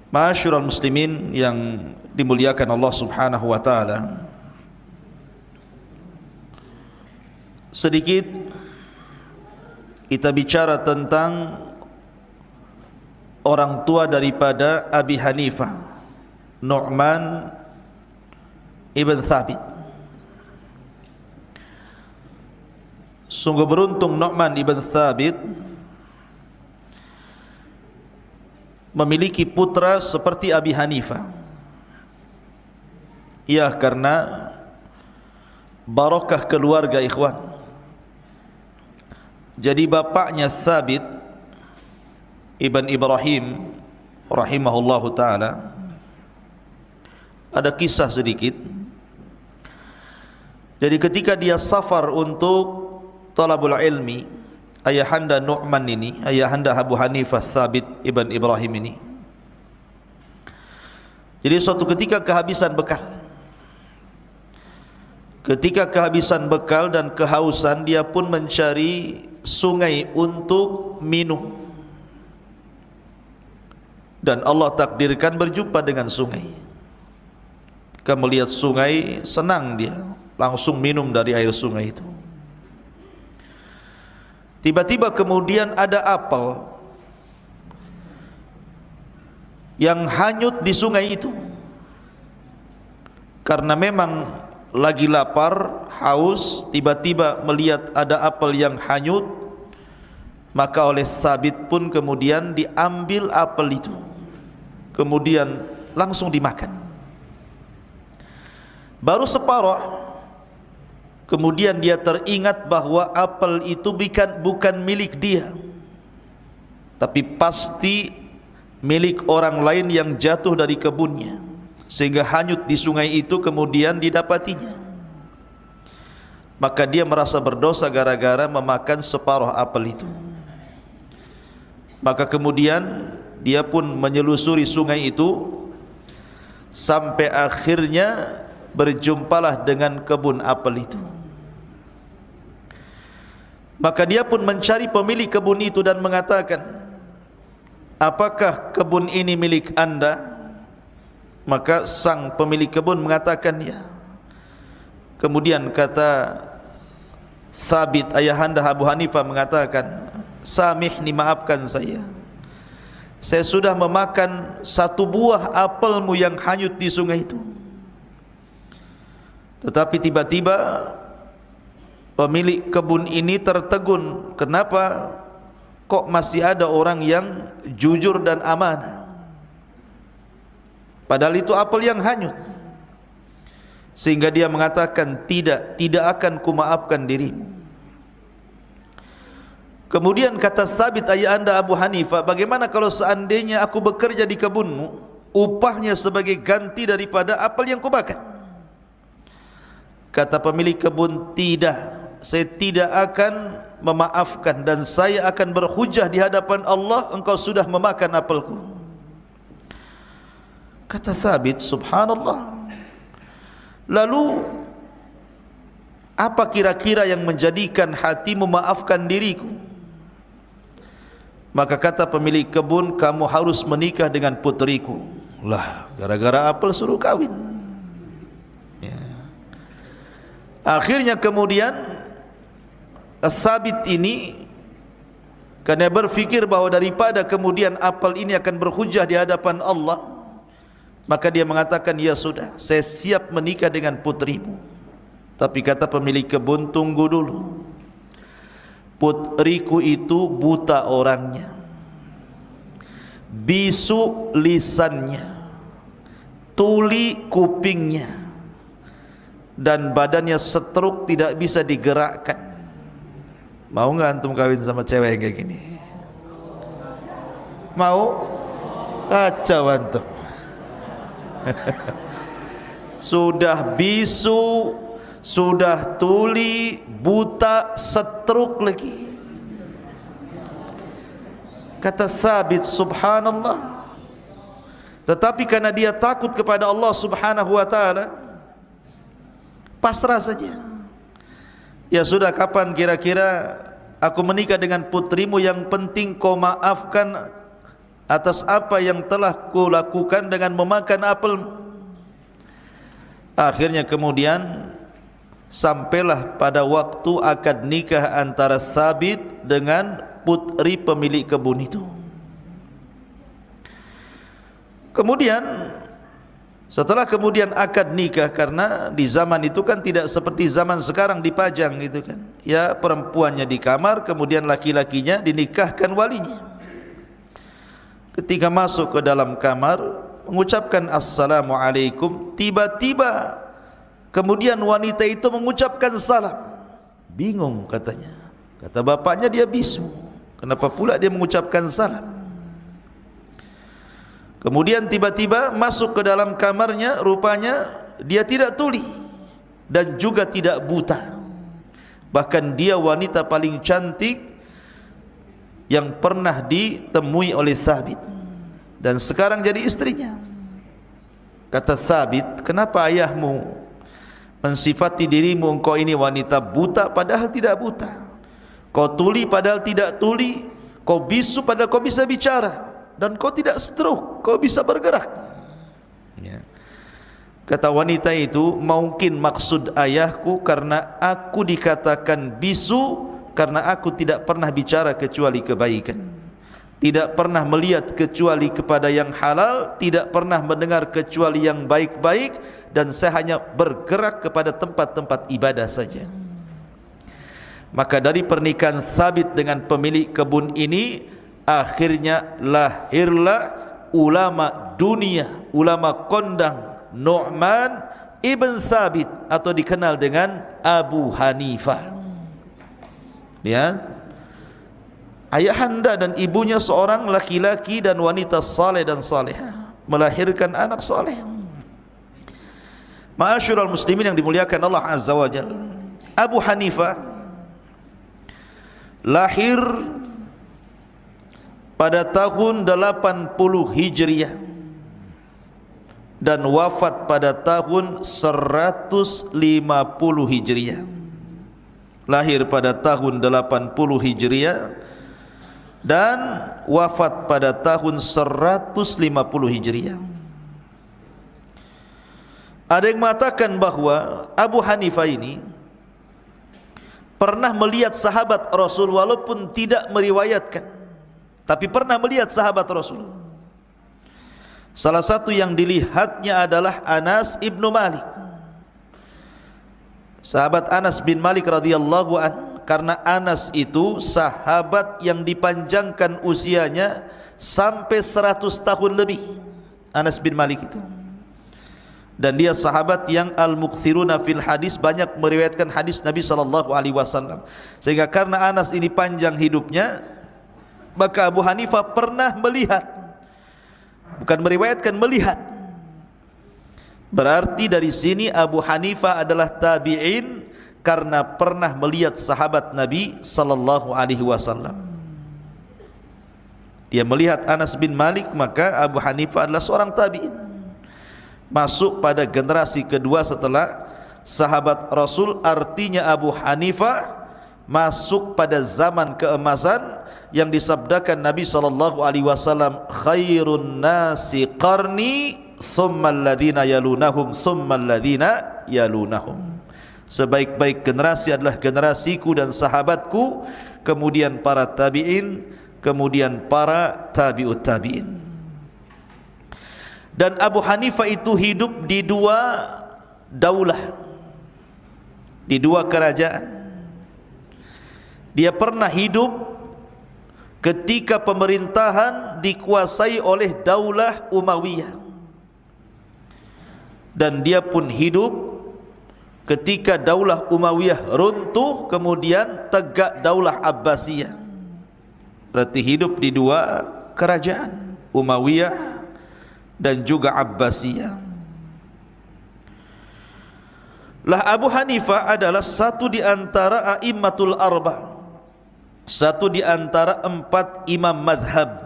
Ma'asyiral muslimin yang dimuliakan Allah Subhanahu wa taala. Sedikit kita bicara tentang orang tua daripada Abi Hanifah, Nu'man ibn Thabit. Sungguh beruntung Nu'man ibn Thabit memiliki putra seperti Abi Hanifah. Ya, karena barakah keluarga, ikhwan. Jadi bapaknya Thabit ibn Ibrahim rahimahullahu ta'ala, ada kisah sedikit. Jadi ketika dia safar untuk talabul ilmi, ayahanda Nu'man ini, ayahanda Abu Hanifah Thabit ibn Ibrahim ini, jadi suatu ketika kehabisan bekal. Ketika kehabisan bekal dan kehausan, dia pun mencari sungai untuk minum. Dan Allah takdirkan berjumpa dengan sungai. Ketika melihat sungai, senang dia, langsung minum dari air sungai itu. Tiba-tiba kemudian ada apel yang hanyut di sungai itu. Karena memang lagi lapar, haus, tiba-tiba melihat ada apel yang hanyut, maka oleh Thabit pun kemudian diambil apel itu, kemudian langsung dimakan. Baru separuh, kemudian dia teringat bahwa apel itu bukan milik dia, tapi pasti milik orang lain yang jatuh dari kebunnya, sehingga hanyut di sungai itu kemudian didapatinya. Maka dia merasa berdosa gara-gara memakan separuh apel itu. Maka kemudian dia pun menyelusuri sungai itu sampai akhirnya berjumpalah dengan kebun apel itu. Maka dia pun mencari pemilik kebun itu dan mengatakan, apakah kebun ini milik anda? Maka sang pemilik kebun mengatakan ya. Kemudian kata Thabit, ayahanda Abu Hanifah, mengatakan, samihni, maafkan saya sudah memakan satu buah apelmu yang hanyut di sungai itu. Tetapi tiba-tiba pemilik kebun ini tertegun, kenapa kok masih ada orang yang jujur dan amanah, padahal itu apel yang hanyut. Sehingga dia mengatakan, tidak akan kumaafkan dirimu. Kemudian kata Thabit, ayahanda Abu Hanifah, bagaimana kalau seandainya aku bekerja di kebunmu, upahnya sebagai ganti daripada apel yang kumakan? Kata pemilik kebun, tidak, saya tidak akan memaafkan, dan saya akan berhujah di hadapan Allah, engkau sudah memakan apelku. Kata Thabit, subhanallah, lalu apa kira-kira yang menjadikan hati memaafkan diriku? Maka kata pemilik kebun, kamu harus menikah dengan putriku. Lah, gara-gara apel suruh kawin ya. Akhirnya kemudian Thabit ini, karena berfikir bahwa daripada kemudian apel ini akan berhujah di hadapan Allah, maka dia mengatakan, ya sudah, saya siap menikah dengan putrimu. Tapi kata pemilik kebun, tunggu dulu, putriku itu buta orangnya, bisu lisannya, tuli kupingnya, dan badannya setruk, tidak bisa digerakkan. Mau nggak antum kawin sama cewek yang kayak gini? Mau? Kacau antum. Sudah bisu, sudah tuli, buta, setruk lagi. Kata Thabit, subhanallah. Tetapi karena dia takut kepada Allah Subhanahu wa ta'ala, pasrah saja. Ya sudah, kapan kira-kira aku menikah dengan putrimu, yang penting kau maafkan atas apa yang telah kulakukan dengan memakan apelmu. Akhirnya kemudian sampailah pada waktu akad nikah antara Thabit dengan putri pemilik kebun itu. Kemudian setelah kemudian akad nikah, karena di zaman itu kan tidak seperti zaman sekarang dipajang gitu kan. Ya, perempuannya di kamar, kemudian laki-lakinya dinikahkan walinya. Ketika masuk ke dalam kamar mengucapkan assalamualaikum, tiba-tiba kemudian wanita itu mengucapkan salam. Bingung katanya. Kata bapaknya dia bisu. Kenapa pula dia mengucapkan salam? Kemudian tiba-tiba masuk ke dalam kamarnya, rupanya dia tidak tuli dan juga tidak buta. Bahkan dia wanita paling cantik yang pernah ditemui oleh Thabit, dan sekarang jadi istrinya. Kata Thabit, kenapa ayahmu mensifati dirimu engkau ini wanita buta padahal tidak buta? Kau tuli padahal tidak tuli, kau bisu padahal kau bisa bicara, dan kau tidak stroke, kau bisa bergerak. Ya. Kata wanita itu, mungkin maksud ayahku karena aku dikatakan bisu karena aku tidak pernah bicara kecuali kebaikan, tidak pernah melihat kecuali kepada yang halal, tidak pernah mendengar kecuali yang baik-baik, dan saya hanya bergerak kepada tempat-tempat ibadah saja. Maka dari pernikahan Thabit dengan pemilik kebun ini, akhirnya lahirlah ulama dunia, ulama kondang Nu'man ibn Thabit, atau dikenal dengan Abu Hanifah. Ya, ayahanda dan ibunya seorang laki-laki dan wanita saleh dan salehah, melahirkan anak saleh. Ma'asyiral muslimin yang dimuliakan Allah Azza wa Jalla, Abu Hanifah lahir pada tahun 80 Hijriah dan wafat pada tahun 150 Hijriah. Lahir pada tahun 80 Hijriah dan wafat pada tahun 150 Hijriah. Ada yang mengatakan bahwa Abu Hanifah ini pernah melihat sahabat Rasul, walaupun tidak meriwayatkan, tapi pernah melihat sahabat Rasul. Salah satu yang dilihatnya adalah Anas ibnu Malik, sahabat Anas bin Malik radhiyallahu an, karena Anas itu sahabat yang dipanjangkan usianya sampai 100 tahun lebih, Anas bin Malik itu. Dan dia sahabat yang al-mukthiruna fil hadis, banyak meriwayatkan hadis Nabi SAW. Sehingga karena Anas ini panjang hidupnya, maka Abu Hanifah pernah melihat, bukan meriwayatkan, melihat. Berarti dari sini Abu Hanifah adalah tabi'in karena pernah melihat sahabat Nabi SAW. Dia melihat Anas bin Malik, maka Abu Hanifah adalah seorang tabi'in, masuk pada generasi kedua setelah sahabat Rasul. Artinya Abu Hanifah masuk pada zaman keemasan yang disabdakan Nabi SAW, khairun nasi qarni thumma alladhina yalunahum thumma alladhina yalunahum. Sebaik-baik generasi adalah generasiku dan sahabatku, kemudian para tabi'in, kemudian para tabi'ut tabi'in. Dan Abu Hanifah itu hidup di dua daulah, di dua kerajaan. Dia pernah hidup ketika pemerintahan dikuasai oleh daulah Umayyah, dan dia pun hidup ketika daulah Umayyah runtuh, kemudian tegak daulah Abbasiyah. Berarti hidup di dua kerajaan, Umayyah dan juga Abbasiyah. Lah Abu Hanifah adalah satu di antara a'immatul arba', satu di antara 4 imam madhab,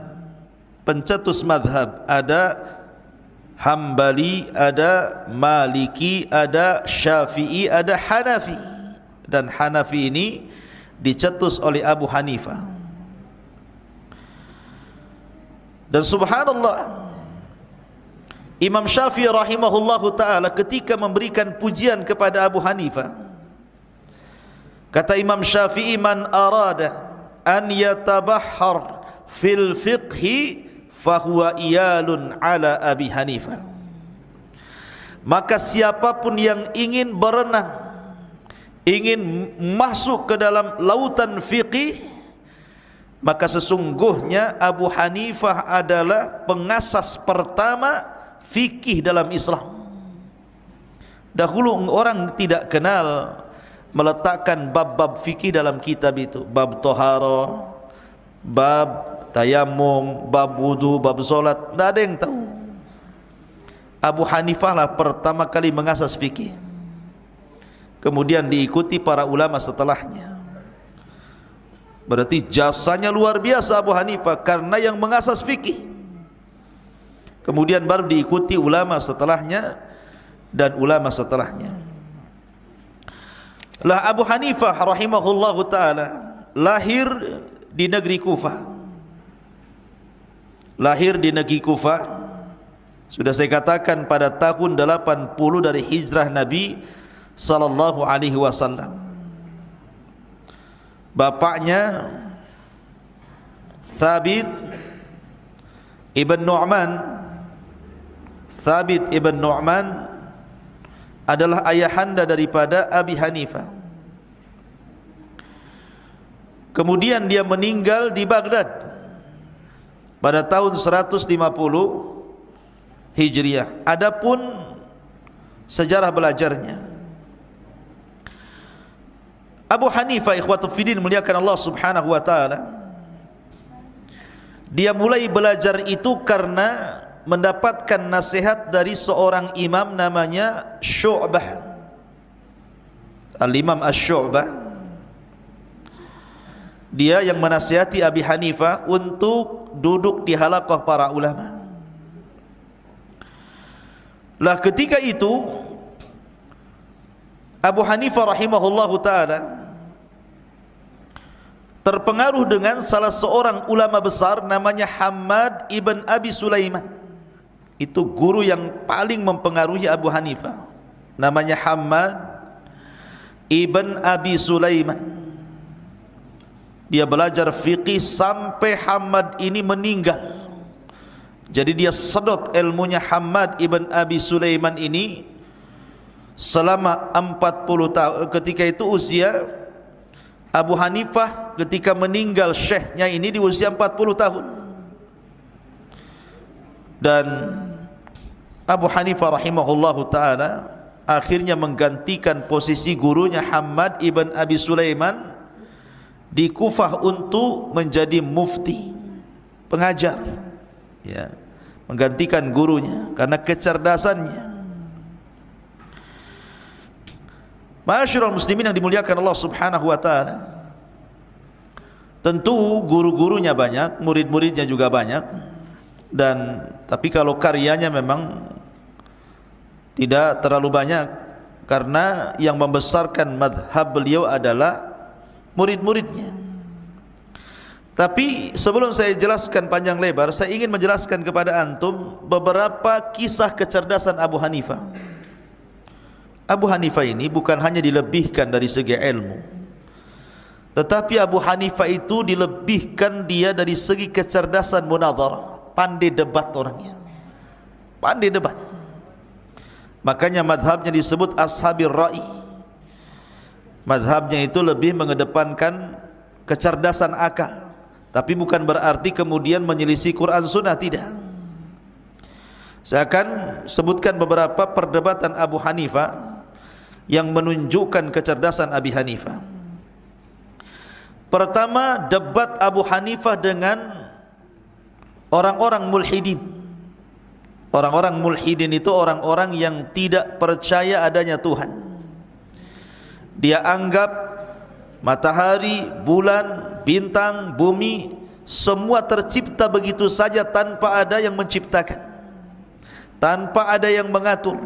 pencetus madhab. Ada Hambali, ada Maliki, ada Syafi'i, ada Hanafi. Dan Hanafi ini dicetus oleh Abu Hanifah. Dan subhanallah, Imam Syafi'i rahimahullahu ta'ala ketika memberikan pujian kepada Abu Hanifah, kata Imam Syafi'i, man arada an yatabahhar fil fiqhi fahuwa iyalun ala Abi Hanifah. Maka siapapun yang ingin berenang, ingin masuk ke dalam lautan fiqih, maka sesungguhnya Abu Hanifah adalah pengasas pertama fikih dalam Islam. Dahulu orang tidak kenal meletakkan bab-bab fikih dalam kitab itu, bab tohara, bab tayamum, bab wudu, bab solat, tidak ada yang tahu. Abu Hanifah lah pertama kali mengasas fikih, kemudian diikuti para ulama setelahnya. Berarti jasanya luar biasa Abu Hanifah karena yang mengasas fikih, kemudian baru diikuti ulama setelahnya dan ulama setelahnya. Lah Abu Hanifah rahimahullahu ta'ala lahir di negeri Kufah. Lahir di negeri Kufah, sudah saya katakan pada tahun 80 dari hijrah Nabi sallallahu alaihi wasallam. Bapaknya Thabit ibn Nu'man. Thabit ibn Nu'man adalah ayahanda daripada Abi Hanifah. Kemudian dia meninggal di Baghdad pada tahun 150 Hijriah. Adapun sejarah belajarnya, Abu Hanifah ikhwatul fiddin muliakan Allah subhanahu wa ta'ala, dia mulai belajar itu karena mendapatkan nasihat dari seorang imam namanya Syu'bah, Al-Imam Asy-Syu'bah. Dia yang menasihati Abi Hanifah untuk duduk di halaqah para ulama. Lah ketika itu Abu Hanifah rahimahullahu ta'ala terpengaruh dengan salah seorang ulama besar namanya Hammad ibn Abi Sulaiman. Itu guru yang paling mempengaruhi Abu Hanifah, namanya Hammad ibn Abi Sulaiman. Dia belajar fiqih sampai Hammad ini meninggal. Jadi dia sedot ilmunya Hammad ibn Abi Sulaiman ini selama 40 tahun. Ketika itu usia Abu Hanifah ketika meninggal syekhnya ini di usia 40 tahun. Dan Abu Hanifah rahimahullahu ta'ala akhirnya menggantikan posisi gurunya Hammad ibn Abi Sulaiman di Kufah untuk menjadi mufti, pengajar, ya, menggantikan gurunya karena kecerdasannya. Ma'asyiral muslimin yang dimuliakan Allah subhanahu wa ta'ala, tentu guru-gurunya banyak, murid-muridnya juga banyak, dan tapi kalau karyanya memang tidak terlalu banyak karena yang membesarkan madhab beliau adalah murid-muridnya. Tapi sebelum saya jelaskan panjang lebar, saya ingin menjelaskan kepada antum beberapa kisah kecerdasan Abu Hanifah. Abu Hanifah ini bukan hanya dilebihkan dari segi ilmu, tetapi Abu Hanifah itu dilebihkan dia dari segi kecerdasan munadharah, pandai debat orangnya, pandai debat. Makanya madhabnya disebut ashabir ra'i. Madhabnya itu lebih mengedepankan kecerdasan akal, tapi bukan berarti kemudian menyelisih Quran Sunnah, tidak. Saya akan sebutkan beberapa perdebatan Abu Hanifah yang menunjukkan kecerdasan Abi Hanifah. Pertama, debat Abu Hanifah dengan orang-orang mulhidin. Orang-orang mulhidin itu orang-orang yang tidak percaya adanya Tuhan. Dia anggap matahari, bulan, bintang, bumi semua tercipta begitu saja tanpa ada yang menciptakan, tanpa ada yang mengatur,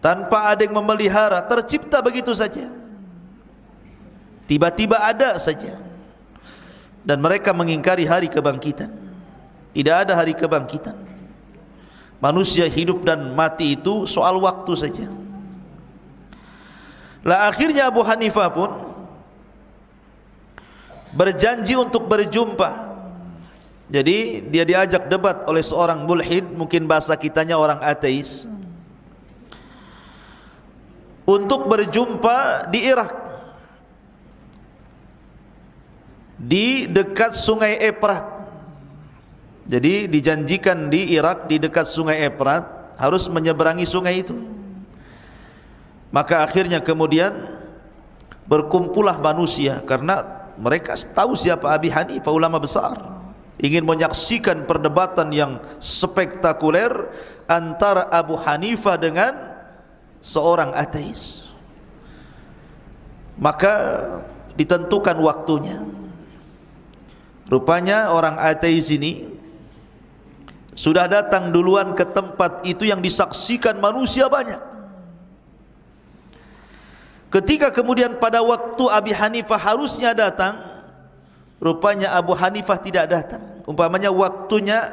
tanpa ada yang memelihara, tercipta begitu saja, tiba-tiba ada saja. Dan mereka mengingkari hari kebangkitan. Tidak ada hari kebangkitan. Manusia hidup dan mati itu soal waktu saja. Lah akhirnya Abu Hanifah pun berjanji untuk berjumpa. Jadi dia diajak debat oleh seorang mulhid, mungkin bahasa kitanya orang ateis, untuk berjumpa di Irak, di dekat sungai Efrat. Jadi dijanjikan di Irak, di dekat sungai Efrat, harus menyeberangi sungai itu. Maka akhirnya kemudian berkumpullah manusia, karena mereka tahu siapa Abi Hanifah, ulama besar, ingin menyaksikan perdebatan yang spektakuler antara Abu Hanifah dengan seorang ateis. Maka ditentukan waktunya. Rupanya orang ateis ini sudah datang duluan ke tempat itu yang disaksikan manusia banyak. Ketika kemudian pada waktu Abi Hanifah harusnya datang, rupanya Abu Hanifah tidak datang. Umpamanya waktunya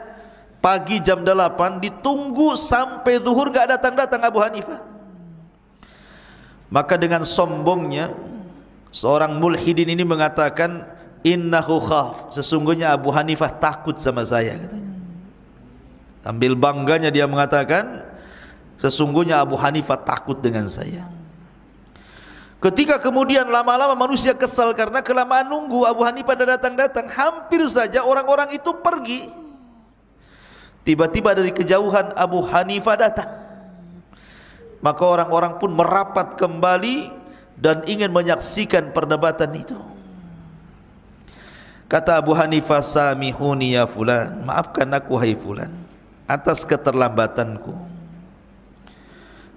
pagi jam 8, ditunggu sampai zuhur gak datang-datang Abu Hanifah. Maka dengan sombongnya seorang mulhidin ini mengatakan, innahu khaf, sesungguhnya Abu Hanifah takut sama saya, katanya. Sambil bangganya dia mengatakan, sesungguhnya Abu Hanifah takut dengan saya. Ketika kemudian lama-lama manusia kesal karena kelamaan nunggu, Abu Hanifah tidak datang-datang, hampir saja orang-orang itu pergi. Tiba-tiba dari kejauhan Abu Hanifah datang. Maka orang-orang pun merapat kembali dan ingin menyaksikan perdebatan itu. Kata Abu Hanifah, samihuni ya fulan, maafkan aku hai fulan atas keterlambatanku,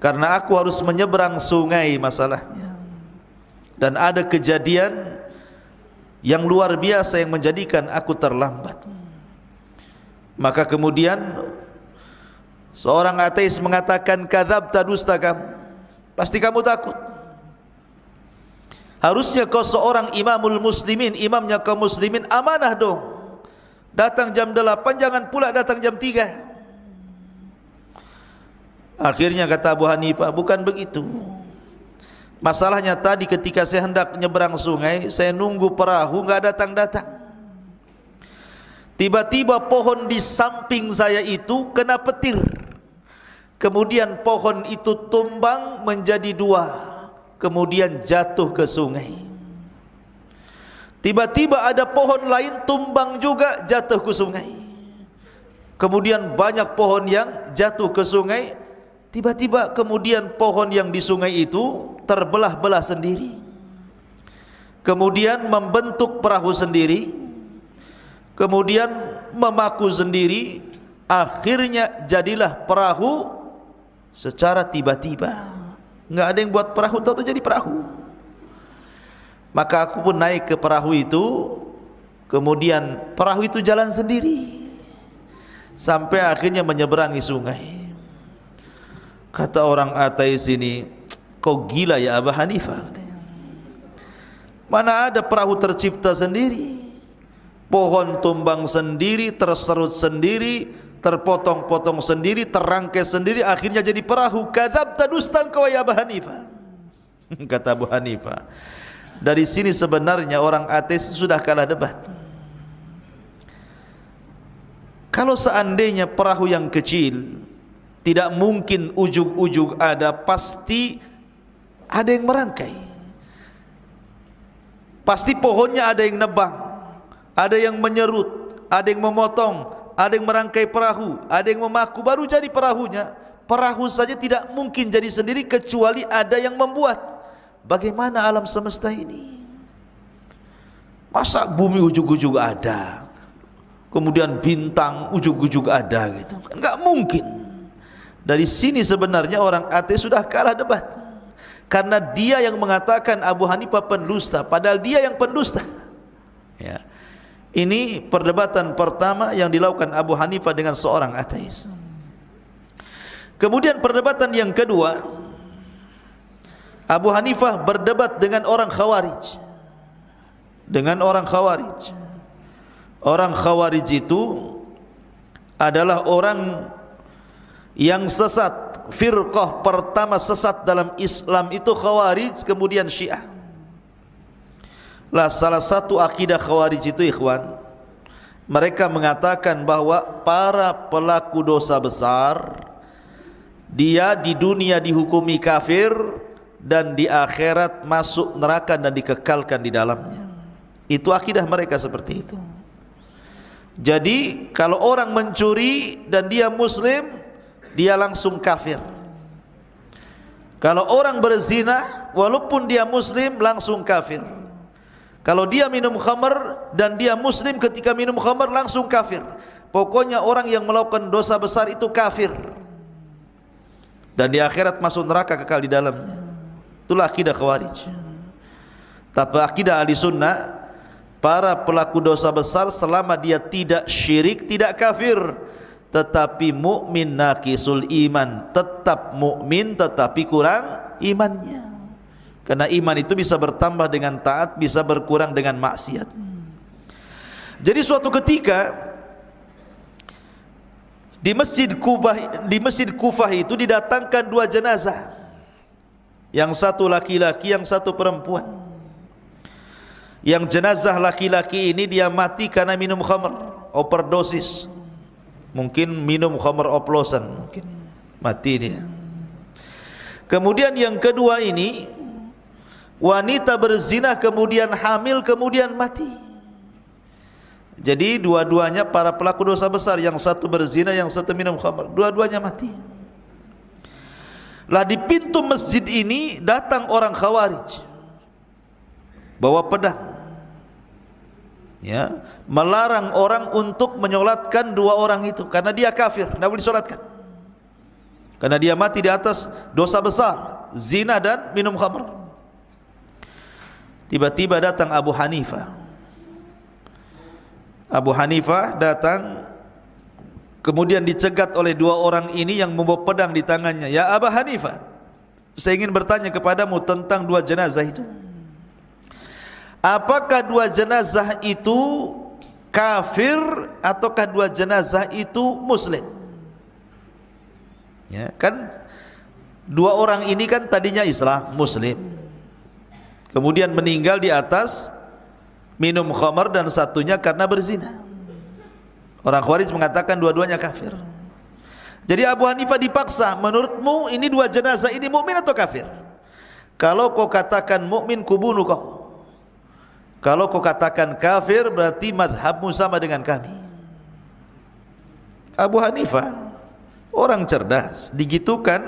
karena aku harus menyeberang sungai masalahnya. Dan ada kejadian yang luar biasa yang menjadikan aku terlambat. Maka kemudian seorang ateis mengatakan, kadzabta, dusta kamu, pasti kamu takut. Harusnya kau seorang imamul muslimin, imamnya kaum muslimin, amanah dong, datang jam 8, jangan pula datang jam 3. Akhirnya kata Abu Hanifah, bukan begitu. Masalahnya tadi ketika saya hendak nyeberang sungai, saya nunggu perahu nggak datang-datang. Tiba-tiba pohon di samping saya itu kena petir. Kemudian pohon itu tumbang menjadi 2, kemudian jatuh ke sungai. Tiba-tiba ada pohon lain tumbang juga, jatuh ke sungai. Kemudian banyak pohon yang jatuh ke sungai. Tiba-tiba kemudian pohon yang di sungai itu terbelah-belah sendiri, kemudian membentuk perahu sendiri, kemudian memaku sendiri. Akhirnya jadilah perahu secara tiba-tiba. Nggak ada yang buat perahu, tahu-tahu jadi perahu. Maka aku pun naik ke perahu itu, kemudian perahu itu jalan sendiri sampai akhirnya menyeberangi sungai. Kata orang ateis ini, kau gila ya Abu Hanifah, mana ada perahu tercipta sendiri, pohon tumbang sendiri, terserut sendiri, terpotong-potong sendiri, terangkai sendiri, akhirnya jadi perahu. Kadzabta, dusta kau ya Abu Hanifah. Kata Abu Hanifah, dari sini sebenarnya orang ateis sudah kalah debat. Kalau seandainya perahu yang kecil tidak mungkin ujug-ujug ada, pasti ada yang merangkai, pasti pohonnya ada yang nebang, ada yang menyerut, ada yang memotong, ada yang merangkai perahu, ada yang memaku, baru jadi perahunya. Perahu saja tidak mungkin jadi sendiri kecuali ada yang membuat. Bagaimana alam semesta ini? Masa bumi ujug-ujug ada, kemudian bintang ujug-ujug ada gitu? Enggak mungkin. Dari sini sebenarnya orang ateis sudah kalah debat, karena dia yang mengatakan Abu Hanifah pendusta, padahal dia yang pendusta. Ya. Ini perdebatan pertama yang dilakukan Abu Hanifah dengan seorang ateis. Kemudian perdebatan yang kedua, Abu Hanifah berdebat dengan orang Khawarij. Dengan orang Khawarij. Orang Khawarij itu adalah orang yang sesat. Firqah pertama sesat dalam Islam itu Khawarij, kemudian Syiah. Lah salah satu akidah Khawarij itu ikhwan, mereka mengatakan bahwa para pelaku dosa besar dia di dunia dihukumi kafir dan di akhirat masuk neraka dan dikekalkan di dalamnya. Itu akidah mereka seperti itu. Jadi kalau orang mencuri dan dia muslim, dia langsung kafir. Kalau orang berzina walaupun dia muslim, langsung kafir. Kalau dia minum khamar dan dia muslim ketika minum khamar, langsung kafir. Pokoknya orang yang melakukan dosa besar itu kafir, dan di akhirat masuk neraka kekal di dalamnya. Itulah akidah Khawarij. Tapi akidah ahli sunnah, para pelaku dosa besar selama dia tidak syirik, tidak kafir, tetapi mukmin naqisul iman, tetap mukmin tetapi kurang imannya. Karena iman itu bisa bertambah dengan taat, bisa berkurang dengan maksiat. Jadi suatu ketika di Masjid Kufah itu didatangkan dua jenazah, yang satu laki-laki, yang satu perempuan. Yang jenazah laki-laki ini dia mati karena minum khamr, overdosis. Mungkin minum khamr oplosan, mungkin mati dia. Kemudian yang kedua ini wanita berzina, kemudian hamil, kemudian mati. Jadi dua-duanya para pelaku dosa besar, yang satu berzina, yang satu minum khamr, dua-duanya mati. Lah di pintu masjid ini datang orang Khawarij bawa pedang, ya, melarang orang untuk menyolatkan dua orang itu karena dia kafir, tidak boleh disolatkan karena dia mati di atas dosa besar, zina dan minum khamr. Tiba-tiba datang Abu Hanifah. Abu Hanifah datang, kemudian dicegat oleh dua orang ini yang membawa pedang di tangannya. Ya Abu Hanifah, saya ingin bertanya kepadamu tentang dua jenazah itu. Apakah dua jenazah itu kafir ataukah dua jenazah itu muslim? Ya, kan dua orang ini kan tadinya Islam, muslim, kemudian meninggal di atas minum khamar, dan satunya karena berzina. Orang Khawarij mengatakan dua-duanya kafir. Jadi Abu Hanifah dipaksa, menurutmu ini dua jenazah ini mukmin atau kafir? Kalau kau katakan mukmin, kubunuh kau. Kalau kau katakan kafir, berarti madhabmu sama dengan kami. Abu Hanifah orang cerdas, digitukan.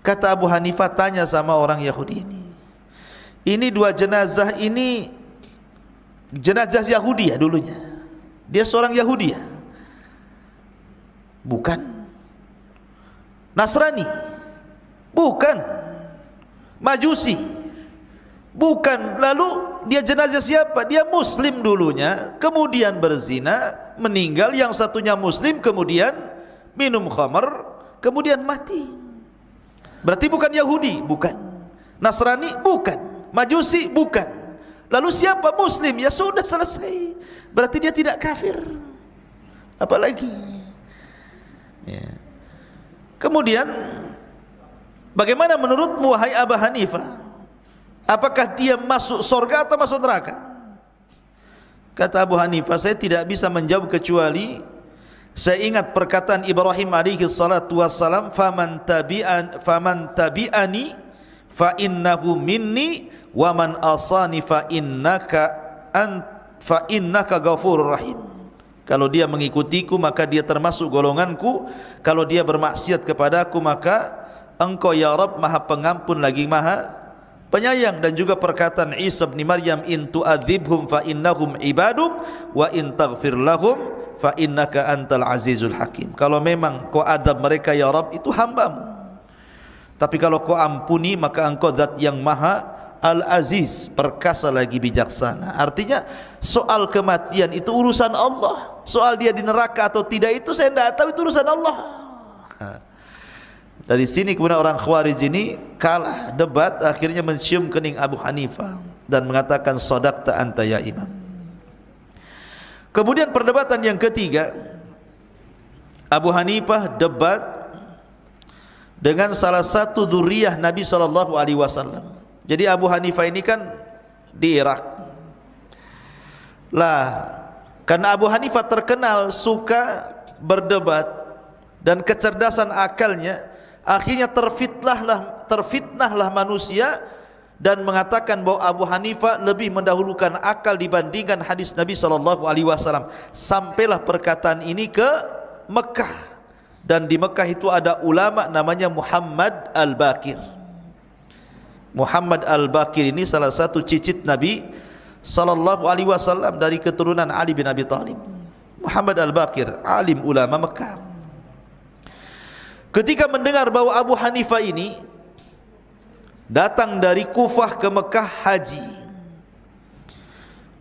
Kata Abu Hanifah, tanya sama orang Yahudi ini dua jenazah ini jenazah Yahudi ya dulunya? Dia seorang Yahudi ya? Bukan. Nasrani? Bukan. Majusi? Bukan. Lalu dia jenazah siapa? Dia muslim dulunya, kemudian berzina, meninggal. Yang satunya muslim, kemudian minum khamar, kemudian mati. Berarti bukan Yahudi? Bukan. Nasrani? Bukan. Majusi? Bukan. Lalu siapa? Muslim. Ya sudah, selesai. Berarti dia tidak kafir. Apalagi ya. Kemudian bagaimana menurutmu wahai Abu Hanifah? Apakah dia masuk surga atau masuk neraka? Kata Abu Hanifah, saya tidak bisa menjawab kecuali saya ingat perkataan Ibrahim alaihi salatu wassalam, faman tabi'ani fa innahu minni wa man asani fa innaka ghafurur rahim. Kalau dia mengikutiku maka dia termasuk golonganku, kalau dia bermaksiat kepadaku maka engkau ya Rabb maha pengampun lagi maha penyayang. Dan juga perkataan Isa bin Maryam, in tu'adzibhum fa innahum ibaduk wa in taghfir lahum fa innaka antal azizul hakim. Kalau memang kau adab mereka ya Rabb, itu hambamu, tapi kalau kau ampuni maka engkau zat yang maha Al-Aziz, perkasa lagi bijaksana. Artinya soal kematian itu urusan Allah. Soal dia di neraka atau tidak itu saya tidak tahu, itu urusan Allah. Dari sini kemudian orang Khawarij ini kalah debat, akhirnya mencium kening Abu Hanifah dan mengatakan shadaqta anta ya imam. Kemudian perdebatan yang ketiga, Abu Hanifah debat dengan salah satu dzurriyyah Nabi sallallahu alaihi wasallam. Jadi Abu Hanifah ini kan di Irak. Lah, karena Abu Hanifah terkenal suka berdebat dan kecerdasan akalnya, akhirnya terfitnahlah manusia dan mengatakan bahwa Abu Hanifah lebih mendahulukan akal dibandingkan hadis Nabi sallallahu alaihi wasallam. Sampailah perkataan ini ke Mekah, dan di Mekah itu ada ulama namanya Muhammad Al-Baqir. Muhammad Al-Baqir ini salah satu cicit Nabi sallallahu alaihi wasallam dari keturunan Ali bin Abi Thalib. Muhammad Al-Baqir, alim ulama Mekah. Ketika mendengar bahwa Abu Hanifah ini datang dari Kufah ke Mekah haji,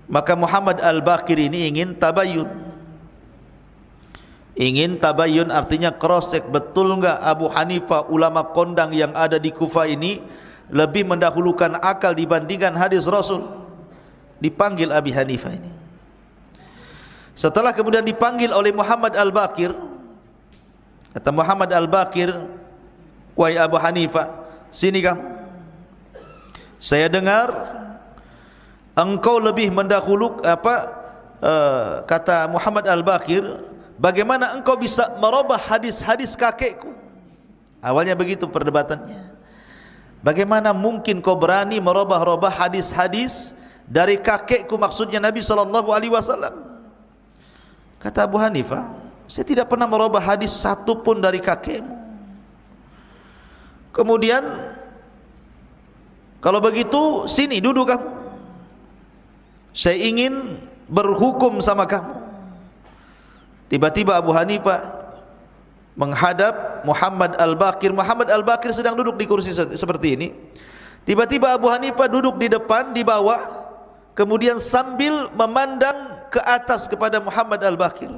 maka Muhammad Al-Baqir ini ingin tabayyun. Ingin tabayyun artinya cross check, betul enggak Abu Hanifah ulama kondang yang ada di Kufah ini lebih mendahulukan akal dibandingkan hadis Rasul. Dipanggil Abi Hanifah ini. Setelah kemudian dipanggil oleh Muhammad Al-Baqir, kata Muhammad Al-Baqir, "Wahai Abu Hanifah, sini kamu. Saya dengar engkau lebih mendahulukan kata Muhammad Al-Baqir, bagaimana engkau bisa merubah hadis-hadis kakekku?" Awalnya begitu perdebatannya. Bagaimana mungkin kau berani merubah-rubah hadis-hadis dari kakekku, maksudnya Nabi sallallahu alaihi wasallam. Kata Abu Hanifah, saya tidak pernah merubah hadis satu pun dari kakekmu. Kemudian, kalau begitu sini duduk kamu, saya ingin berhukum sama kamu. Tiba-tiba Abu Hanifah menghadap Muhammad Al-Baqir. Muhammad Al-Baqir sedang duduk di kursi seperti ini. Tiba-tiba Abu Hanifah duduk di depan, di bawah, kemudian sambil memandang ke atas kepada Muhammad Al-Baqir.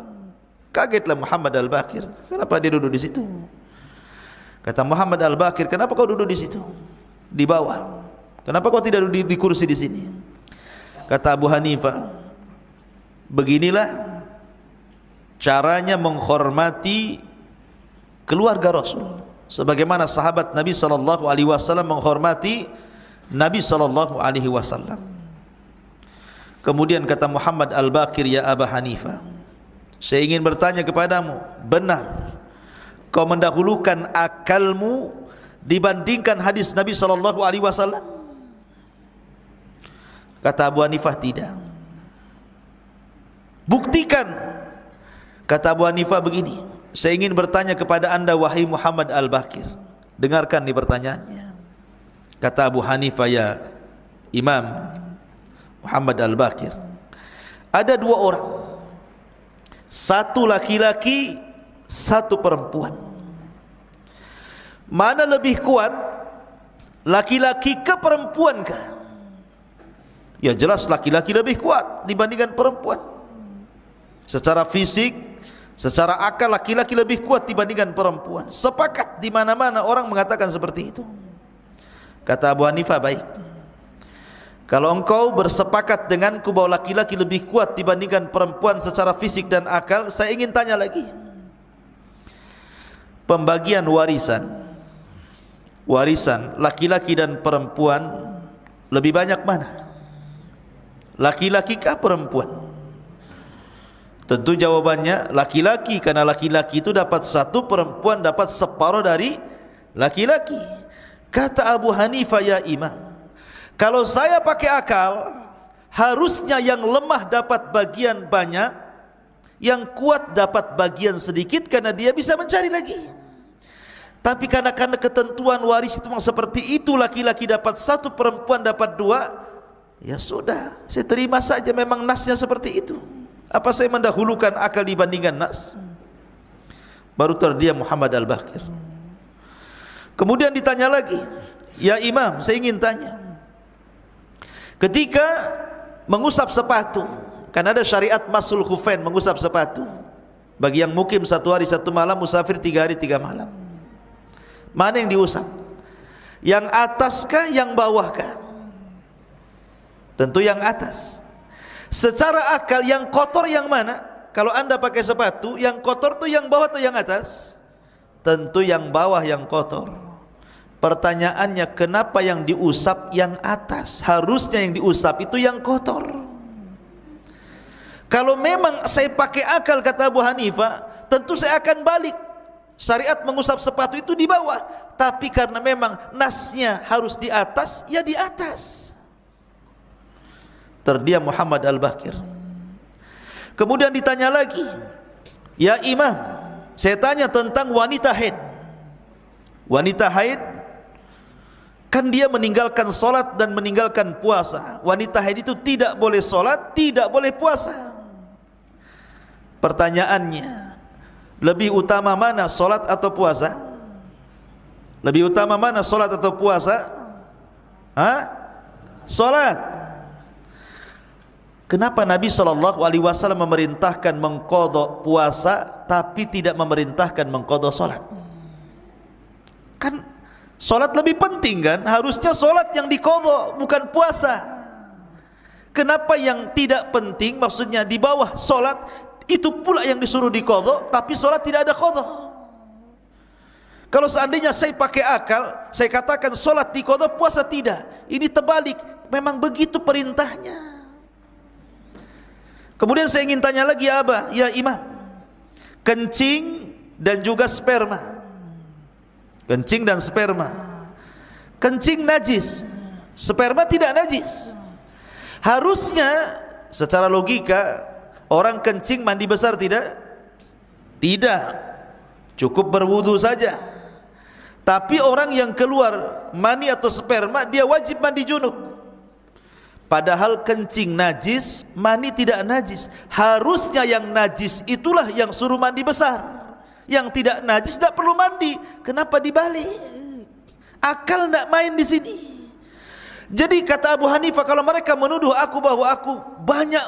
Kagetlah Muhammad Al-Baqir, kenapa dia duduk di situ? Kata Muhammad Al-Baqir, kenapa kau duduk di situ, di bawah? Kenapa kau tidak duduk di kursi di sini? Kata Abu Hanifah, beginilah caranya menghormati keluarga Rasul, sebagaimana sahabat Nabi sallallahu alaihi wasallam menghormati Nabi sallallahu alaihi wasallam. Kemudian kata Muhammad Al-Baqir, "Ya Abu Hanifah, saya ingin bertanya kepadamu, benar kau mendahulukan akalmu dibandingkan hadis Nabi sallallahu alaihi wasallam?" Kata Abu Hanifah, "Tidak." "Buktikan." Kata Abu Hanifah, "Begini, saya ingin bertanya kepada anda wahai Muhammad Al-Baqir." Dengarkan nih pertanyaannya. Kata Abu Hanifah, "Ya Imam Muhammad Al-Baqir, ada dua orang, satu laki-laki, satu perempuan. Mana lebih kuat, laki-laki ke perempuan kah?" Ya jelas laki-laki lebih kuat dibandingkan perempuan. Secara fisik, secara akal laki-laki lebih kuat dibandingkan perempuan. Sepakat di mana-mana orang mengatakan seperti itu. Kata Abu Hanifah, "Baik. Kalau engkau bersepakat denganku bahwa laki-laki lebih kuat dibandingkan perempuan secara fisik dan akal, saya ingin tanya lagi. Pembagian warisan laki-laki dan perempuan lebih banyak mana? Laki-laki kah perempuan?" Tentu jawabannya laki-laki, karena laki-laki itu dapat satu, perempuan dapat separuh dari laki-laki. Kata Abu Hanifah, "Ya Imam, kalau saya pakai akal, harusnya yang lemah dapat bagian banyak, yang kuat dapat bagian sedikit karena dia bisa mencari lagi. Tapi karena ketentuan waris itu memang seperti itu, laki-laki dapat satu, perempuan dapat dua, ya sudah, saya terima saja, memang nasnya seperti itu. Apa saya mendahulukan akal dibandingkan nas?" Baru terdiam Muhammad Al-Baqir. Kemudian ditanya lagi, "Ya Imam, saya ingin tanya, ketika mengusap sepatu, kan ada syariat masul khufain, mengusap sepatu, bagi yang mukim 1 hari 1 malam, musafir 3 hari 3 malam, mana yang diusap? Yang ataskah, yang bawahkah?" Tentu yang atas. Secara akal yang kotor yang mana? kalau anda pakai sepatu, yang kotor tuh yang bawah atau yang atas? Tentu yang bawah yang kotor. Pertanyaannya, kenapa yang diusap yang atas? Harusnya yang diusap itu yang kotor. Kalau memang saya pakai akal, kata Abu Hanifah, tentu saya akan balik. Syariat mengusap sepatu itu di bawah. Tapi karena memang nasnya harus di atas, ya di atas. Terdiam Muhammad Al-Bakir. Kemudian ditanya lagi, ya imam, saya tanya tentang wanita haid. Wanita haid, kan dia meninggalkan solat dan meninggalkan puasa. Wanita haid itu tidak boleh solat, tidak boleh puasa. Pertanyaannya, lebih utama mana, solat atau puasa? Lebih utama mana, solat atau puasa? Solat. Kenapa Nabi SAW memerintahkan mengqadha puasa tapi tidak memerintahkan mengqadha solat? Kan solat lebih penting kan? Harusnya solat yang diqadha, bukan puasa. Kenapa yang tidak penting, maksudnya di bawah solat, itu pula yang disuruh diqadha, tapi solat tidak ada qadha? Kalau seandainya saya pakai akal, saya katakan solat diqadha, puasa tidak. Ini terbalik, memang begitu perintahnya. Kemudian saya ingin tanya lagi, ya imam, kencing dan juga sperma. Kencing dan sperma. Kencing najis, sperma tidak najis. Harusnya secara logika orang kencing mandi besar tidak? Tidak, cukup berwudu saja. Tapi orang yang keluar mani atau sperma, dia wajib mandi junub. Padahal kencing najis, mani tidak najis. Harusnya yang najis itulah yang suruh mandi besar. Yang tidak najis tidak perlu mandi. Kenapa dibalik? Akal tidak main di sini. Jadi kata Abu Hanifah, kalau mereka menuduh aku bahwa aku banyak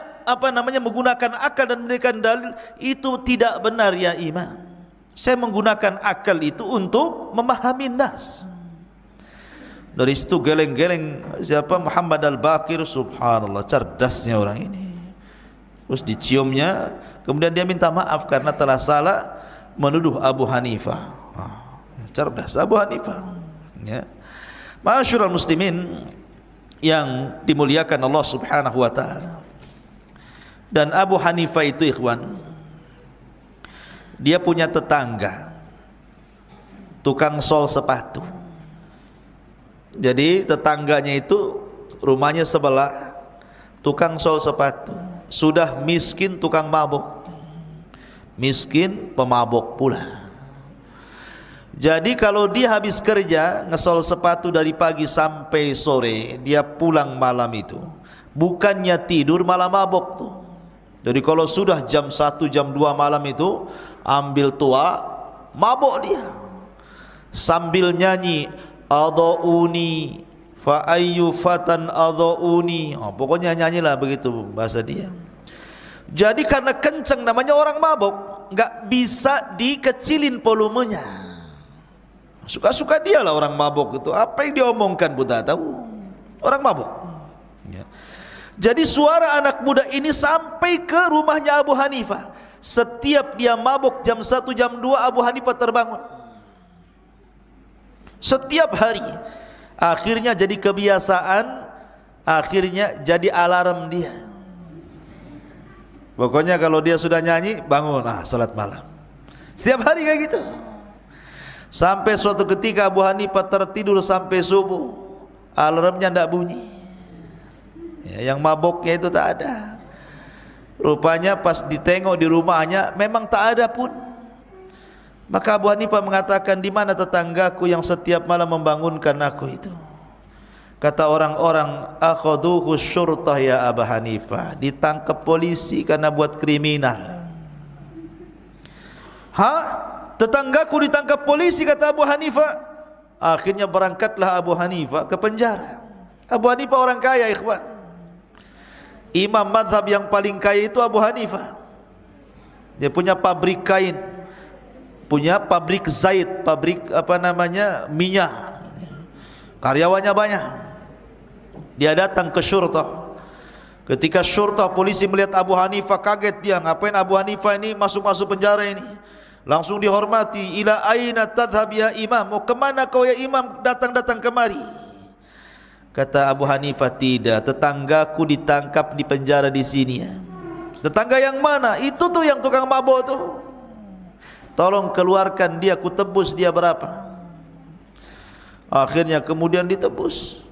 menggunakan akal dan memberikan dalil, itu tidak benar ya imam. Saya menggunakan akal itu untuk memahami nas. Dari situ geleng-geleng siapa, Muhammad Al-Bakir, subhanallah, cerdasnya orang ini. Terus diciumnya, kemudian dia minta maaf karena telah salah menuduh Abu Hanifah. Cerdas Abu Hanifah, ya. Ma'asyiral muslimin yang dimuliakan Allah Subhanahu wa taala. Dan Abu Hanifah itu, ikhwan, dia punya tetangga tukang sol sepatu. Jadi tetangganya itu rumahnya sebelah, tukang sol sepatu, sudah miskin, tukang mabuk, miskin pemabuk pula. Jadi kalau dia habis kerja ngesol sepatu dari pagi sampai sore, dia pulang malam itu bukannya tidur malah mabuk tuh. Jadi kalau sudah jam 1 jam 2 malam itu ambil tua, mabuk dia sambil nyanyi, adhauni fa ayyu fatan adhauni. Pokoknya nyanyilah begitu bahasa dia. Jadi karena kencang, namanya orang mabuk, enggak bisa dikecilin volumenya. Suka-suka dia lah orang mabuk itu. Apa yang diomongkan pun tak tahu. Orang mabuk, ya. Jadi suara anak muda ini sampai ke rumahnya Abu Hanifah. Setiap dia mabuk jam 1 jam 2, Abu Hanifah terbangun. Setiap hari. Akhirnya jadi kebiasaan, akhirnya jadi alarm dia. Pokoknya kalau dia sudah nyanyi, bangun, salat malam. Setiap hari kayak gitu. Sampai suatu ketika Abu Hanifah tertidur sampai subuh, alarmnya tidak bunyi. Ya, yang mabuknya itu tak ada. Rupanya pas ditengok di rumahnya memang tak ada pun. Maka Abu Hanifah mengatakan, di mana tetanggaku yang setiap malam membangunkan aku itu? Kata orang-orang, akhaduhu syurtah ya Abu Hanifah, ditangkap polisi karena buat kriminal. Tetanggaku ditangkap polisi, kata Abu Hanifah. Akhirnya berangkatlah Abu Hanifah ke penjara. Abu Hanifah orang kaya, ikhwan. Imam madhab yang paling kaya itu Abu Hanifah. Dia punya pabrik kain, punya pabrik zait, pabrik minyak, karyawannya banyak. Dia datang ke syurtah, Ketika syurta polisi melihat Abu Hanifah, kaget dia, ngapain Abu Hanifah ini masuk-masuk penjara ini. Langsung dihormati, ila aina tadhhab ya imam, mau kemana kau ya imam datang-datang kemari? Kata Abu Hanifah, tidak, tetanggaku ditangkap di penjara di sini ya. Tetangga yang mana? Itu tuh yang tukang mabuk tuh. Tolong keluarkan dia, ku tebus dia berapa. Akhirnya kemudian ditebus.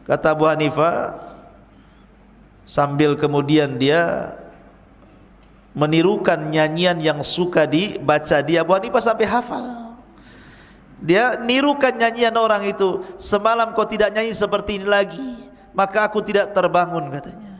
Kata Abu Hanifah, sambil kemudian dia menirukan nyanyian yang suka dibaca dia. Abu Hanifah sampai hafal. Dia nirukan nyanyian orang itu. Semalam kau tidak nyanyi seperti ini lagi, maka aku tidak terbangun, katanya.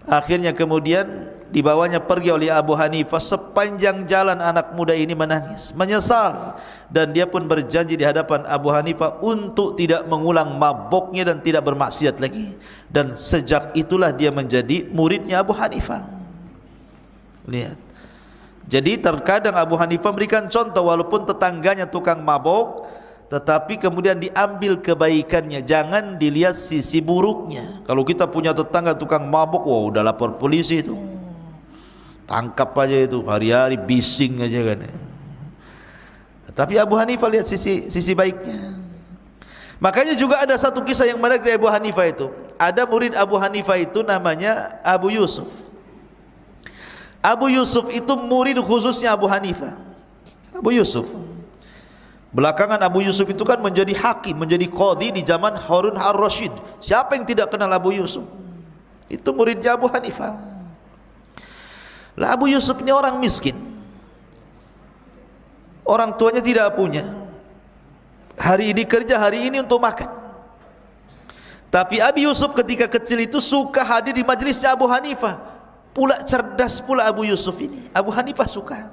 Akhirnya kemudian dibawanya pergi oleh Abu Hanifah. Sepanjang jalan anak muda ini menangis, menyesal, dan dia pun berjanji di hadapan Abu Hanifah untuk tidak mengulang maboknya dan tidak bermaksiat lagi. Dan sejak itulah dia menjadi muridnya Abu Hanifah. Lihat. Jadi terkadang Abu Hanifah memberikan contoh, walaupun tetangganya tukang mabok, tetapi kemudian diambil kebaikannya, jangan dilihat sisi buruknya. Kalau kita punya tetangga tukang mabok, wah udah lapor polisi itu, tangkap aja itu, hari-hari bising aja kan. Tapi Abu Hanifah lihat sisi baiknya. Makanya juga ada satu kisah yang menarik dari Abu Hanifah itu. Ada murid Abu Hanifah itu namanya Abu Yusuf. Abu Yusuf itu murid khususnya Abu Hanifah. Abu Yusuf. Belakangan Abu Yusuf itu kan menjadi hakim, menjadi qadhi di zaman Harun ar-Rasyid. Siapa yang tidak kenal Abu Yusuf? Itu muridnya Abu Hanifah. Lah Abu Yusuf ini orang miskin. Orang tuanya tidak punya. Hari ini kerja, hari ini untuk makan. Tapi Abu Yusuf ketika kecil itu suka hadir di majelisnya Abu Hanifah. Pula cerdas pula Abu Yusuf ini. Abu Hanifah suka.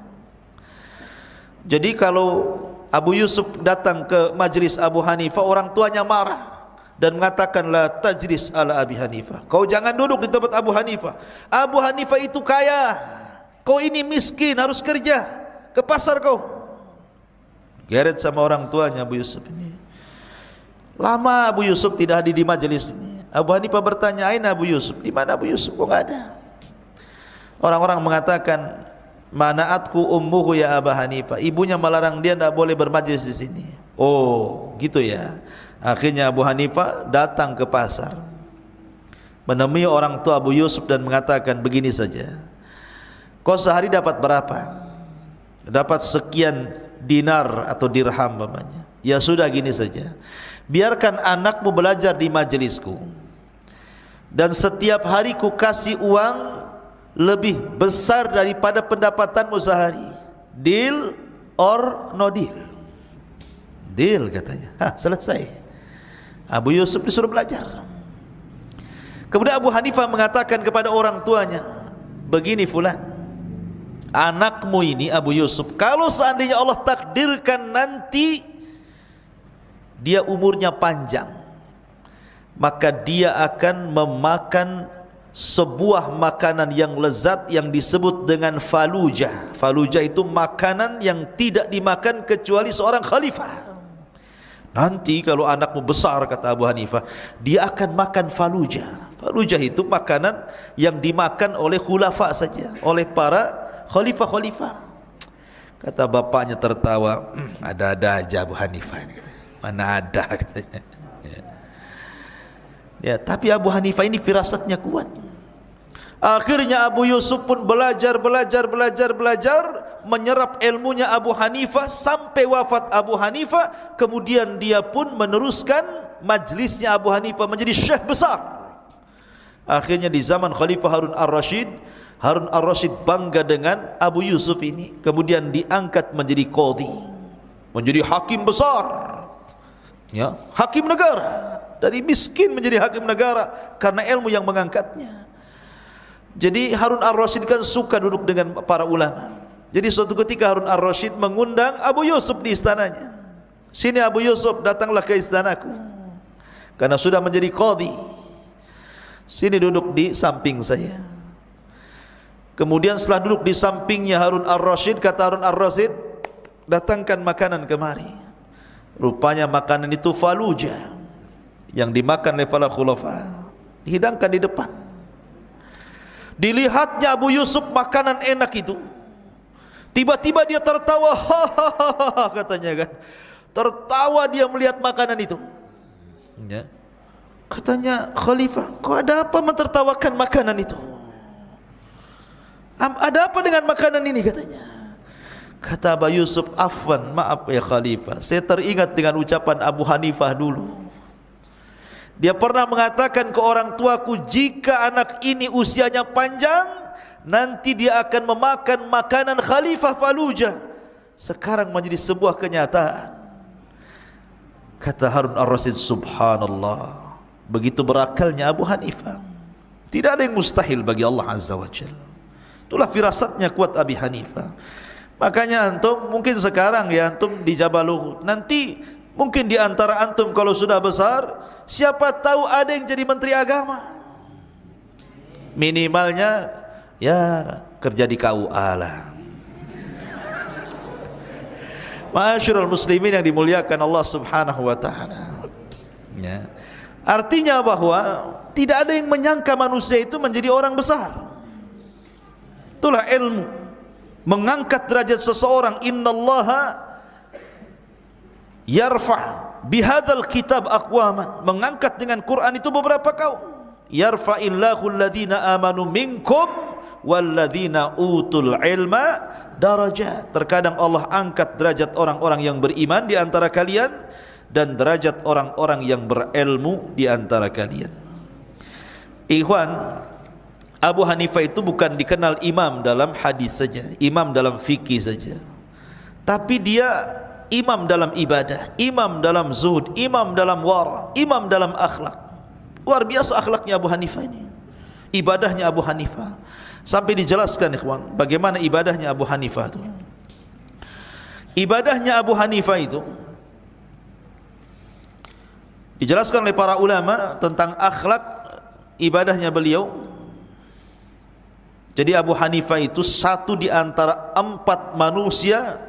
Jadi kalau Abu Yusuf datang ke majelis Abu Hanifah, orang tuanya marah dan mengatakan, la tajlis ala Abi Hanifah, kau jangan duduk di tempat Abu Hanifah. Abu Hanifah itu kaya, kau ini miskin, harus kerja, ke pasar kau. Geret sama orang tuanya Abu Yusuf ini. Lama Abu Yusuf tidak hadir di majelis ini. Abu Hanifah bertanya, aina Abu Yusuf? Di mana Abu Yusuf? Kok enggak ada? Orang-orang mengatakan, manaatku ummuhu ya Abu Hanifah, ibunya melarang dia tidak boleh bermajlis di sini. Oh, gitu ya. Akhirnya Abu Hanifah datang ke pasar, menemui orang tua Abu Yusuf dan mengatakan, begini saja, kau sehari dapat berapa? Dapat sekian dinar atau dirham namanya. Ya sudah, gini saja, biarkan anakmu belajar di majelisku, dan setiap hari ku kasih uang lebih besar daripada pendapatanmu sehari. Deal or no deal? Deal, katanya. Selesai. Abu Yusuf disuruh belajar. Kemudian Abu Hanifah mengatakan kepada orang tuanya, begini fulan, anakmu ini Abu Yusuf, kalau seandainya Allah takdirkan nanti dia umurnya panjang, maka dia akan memakan sebuah makanan yang lezat yang disebut dengan falujah. Falujah itu makanan yang tidak dimakan kecuali seorang khalifah. Nanti kalau anakmu besar, kata Abu Hanifah, dia akan makan falujah. Falujah itu makanan yang dimakan oleh khulafa saja, oleh para khalifah-khalifah. Kata bapaknya tertawa, ada-ada aja Abu Hanifah ini. Mana ada, katanya. Ya, tapi Abu Hanifah ini firasatnya kuat. Akhirnya Abu Yusuf pun belajar, menyerap ilmunya Abu Hanifah sampai wafat Abu Hanifah. Kemudian dia pun meneruskan majlisnya Abu Hanifah menjadi syekh besar. Akhirnya di zaman Khalifah Harun ar-Rasyid bangga dengan Abu Yusuf ini. Kemudian diangkat menjadi qadhi, menjadi hakim besar, ya, hakim negara. Dari miskin menjadi hakim negara karena ilmu yang mengangkatnya. Jadi Harun ar-Rasyid kan suka duduk dengan para ulama. Jadi suatu ketika Harun ar-Rasyid mengundang Abu Yusuf di istananya. Sini Abu Yusuf, datanglah ke istanaku, karena sudah menjadi qadhi. Sini duduk di samping saya. Kemudian setelah duduk di sampingnya Harun ar-Rasyid, kata Harun ar-Rasyid, datangkan makanan kemari. Rupanya makanan itu falujah yang dimakan oleh para khulafa. Dihidangkan di depan. Dilihatnya Abu Yusuf makanan enak itu, tiba-tiba dia tertawa, hahaha katanya kan. Tertawa dia melihat makanan itu. Ya. Katanya, Khalifah, kok ada apa mentertawakan makanan itu? Ada apa dengan makanan ini katanya? Kata Abu Yusuf, afwan, maaf ya Khalifah, saya teringat dengan ucapan Abu Hanifah dulu. Dia pernah mengatakan ke orang tuaku, jika anak ini usianya panjang, nanti dia akan memakan makanan Khalifah Fallujah. Sekarang menjadi sebuah kenyataan. Kata Harun ar-Rasyid, subhanallah, begitu berakalnya Abu Hanifah. Tidak ada yang mustahil bagi Allah Azza wa Jalla. Itulah firasatnya kuat Abi Hanifah. Makanya antum mungkin sekarang ya antum di Jabal Uhud, nanti mungkin di antara antum kalau sudah besar, siapa tahu ada yang jadi menteri agama. Minimalnya ya kerja di KUA lah. Ma'asyiral muslimin yang dimuliakan Allah Subhanahu wa taala. Ya. Artinya bahwa tidak ada yang menyangka manusia itu menjadi orang besar. Itulah ilmu mengangkat derajat seseorang. Innallaha yarfa' bihadzal kitab aqwaman, mengangkat dengan Quran itu beberapa kaum. Yarfa'illahu alladhina amanu minkum walladzina utul ilma darajat. Terkadang Allah angkat derajat orang-orang yang beriman di antara kalian dan derajat orang-orang yang berilmu di antara kalian. Ikhwan, Abu Hanifah itu bukan dikenal imam dalam hadis saja, imam dalam fikih saja, tapi dia imam dalam ibadah, imam dalam zuhud, imam dalam wara, imam dalam akhlak. Luar biasa akhlaknya Abu Hanifah ini, ibadahnya Abu Hanifah. Sampai dijelaskan ikhwan, bagaimana ibadahnya Abu Hanifah itu. Ibadahnya Abu Hanifah itu dijelaskan oleh para ulama tentang akhlak ibadahnya beliau. Jadi Abu Hanifah itu satu di antara 4 manusia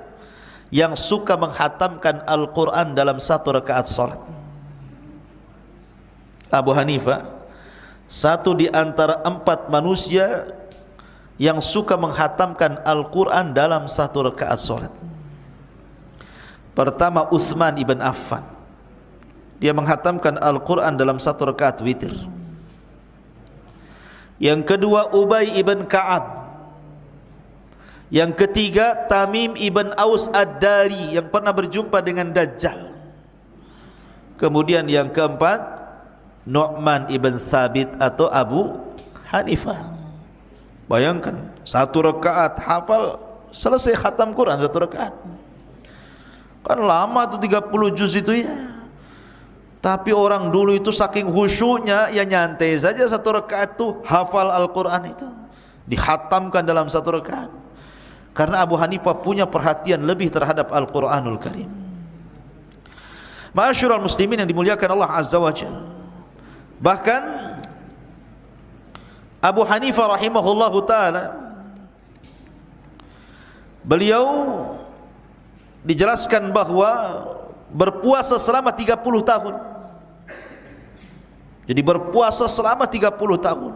yang suka menghatamkan Al-Quran dalam 1 rakaat salat. Abu Hanifah satu di antara 4 manusia yang suka menghatamkan Al-Quran dalam 1 rakaat salat. Pertama Utsman ibn Affan, dia menghatamkan Al-Quran dalam 1 rakaat witir. Yang kedua Ubay ibn Ka'ab. Yang ketiga Tamim ibn Aus Ad-Dari yang pernah berjumpa dengan Dajjal. Kemudian yang keempat Nu'man ibn Thabit atau Abu Hanifah. Bayangkan 1 rakaat hafal, selesai khatam Quran 1 rakaat. Kan lama tuh 30 juz itu ya. Tapi orang dulu itu saking khusyuknya, ya nyantai saja 1 rakaat itu hafal Al-Quran itu, dihatamkan dalam 1 rakaat. Karena Abu Hanifah punya perhatian lebih terhadap Al-Quranul Karim. Ma'asyiral muslimin yang dimuliakan Allah Azza wa Jalla. Bahkan Abu Hanifah rahimahullahu ta'ala, beliau dijelaskan bahwa berpuasa selama 30 tahun. Jadi berpuasa selama 30 tahun.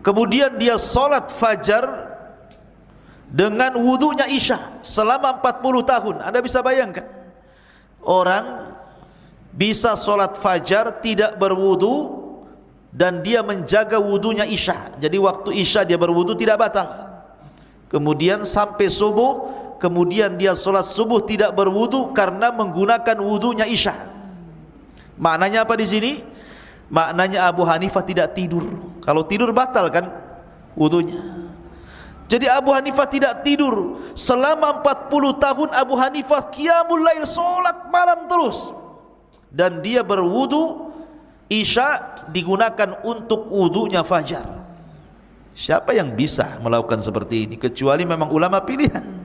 Kemudian dia salat fajar dengan wudunya Isya selama 40 tahun. Anda bisa bayangkan, orang bisa salat fajar tidak berwudu dan dia menjaga wudunya Isya. Jadi waktu Isya dia berwudu tidak batal. Kemudian sampai subuh, kemudian dia salat subuh tidak berwudu karena menggunakan wudunya Isya. Maknanya apa di sini? Maknanya Abu Hanifah tidak tidur. Kalau tidur batal kan wudunya. Jadi Abu Hanifah tidak tidur selama 40 tahun. Abu Hanifah qiyamul lail, salat malam terus. Dan dia berwudu Isya digunakan untuk wudunya fajar. Siapa yang bisa melakukan seperti ini kecuali memang ulama pilihan.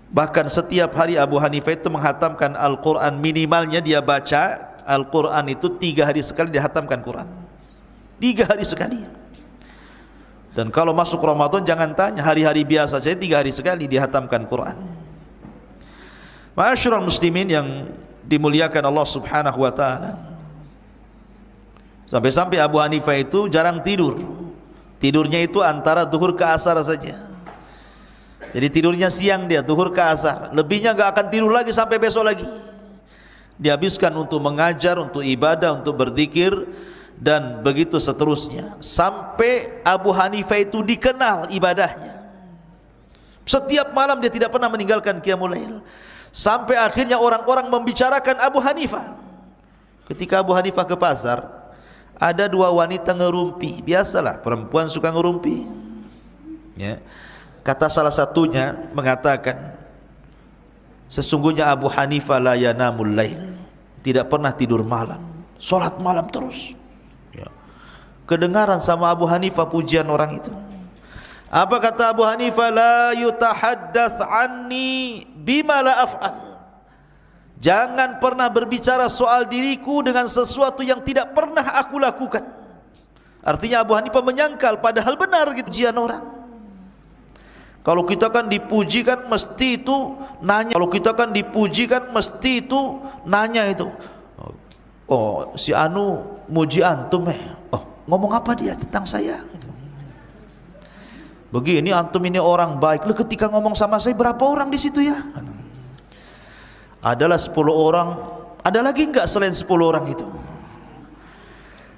Bahkan setiap hari Abu Hanifah itu menghatamkan Al-Quran, minimalnya dia baca Al-Quran itu 3 hari sekali dihatamkan Quran. 3 hari sekali. Dan kalau masuk Ramadan jangan tanya, hari-hari biasa saja 3 hari sekali dihatamkan Quran. Ma'asyiral muslimin yang dimuliakan Allah Subhanahu wa ta'ala. Sampai-sampai Abu Hanifah itu jarang tidur. Tidurnya itu antara zuhur ke asar saja. Jadi tidurnya siang dia, zuhur ke asar. Lebihnya enggak akan tidur lagi sampai besok lagi. Dihabiskan untuk mengajar, untuk ibadah, untuk berzikir, dan begitu seterusnya. Sampai Abu Hanifah itu dikenal ibadahnya. Setiap malam dia tidak pernah meninggalkan qiyamul lail. Sampai akhirnya orang-orang membicarakan Abu Hanifah. Ketika Abu Hanifah ke pasar, ada dua wanita ngerumpi. Biasalah perempuan suka ngerumpi, ya. Kata salah satunya mengatakan, sesungguhnya Abu Hanifah la yanamul lail, tidak pernah tidur malam, solat malam terus, ya. Kedengaran sama Abu Hanifah pujian orang itu. Apa kata Abu Hanifah? La yutahaddats anni bima la af'al. Jangan pernah berbicara soal diriku dengan sesuatu yang tidak pernah aku lakukan. Artinya Abu Hanifah menyangkal padahal benar gitu pujian orang. Kalau kita kan dipuji kan mesti itu nanya. Kalau kita kan dipuji kan mesti itu nanya itu. Oh, si Anu muji antum Oh, ngomong apa dia tentang saya? Begini antum ini orang baik. Lu ketika ngomong sama saya berapa orang di situ ya? Adalah 10 orang. Ada lagi enggak selain 10 orang itu?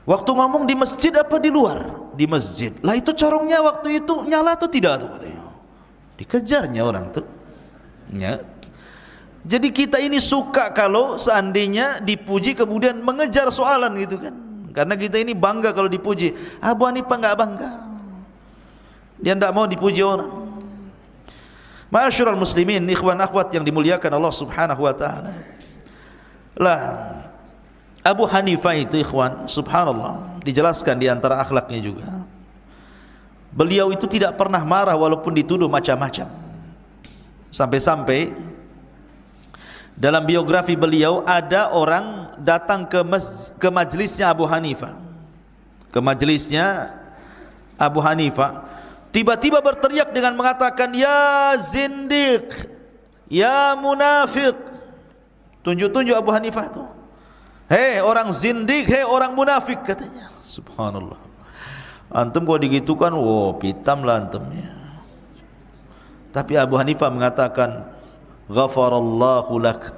Waktu ngomong di masjid apa di luar? Di masjid. Lah itu corongnya waktu itu nyala atau tidak tuh katanya? Dikejarnya orang tuh, ya. Jadi kita ini suka kalau seandainya dipuji kemudian mengejar soalan gitu kan. Karena kita ini bangga kalau dipuji. Abu Hanifah enggak bangga. Dia tidak mau dipuji orang. Ma'asyiral muslimin, ikhwan akhwat yang dimuliakan Allah Subhanahu wa taala. Lah Abu Hanifah itu ikhwan, subhanallah, dijelaskan di antara akhlaknya juga. Beliau itu tidak pernah marah walaupun dituduh macam-macam. Sampai-sampai dalam biografi beliau ada orang datang ke majelisnya Abu Hanifah. Ke majelisnya Abu Hanifah, tiba-tiba berteriak dengan mengatakan, ya zindiq, ya munafiq. Tunjuk-tunjuk Abu Hanifah itu. Hei orang zindiq, hei orang munafik katanya. Subhanallah. Antum kalau digitukan, wow pitam lah antumnya. Tapi Abu Hanifah mengatakan, ghafarallahu lak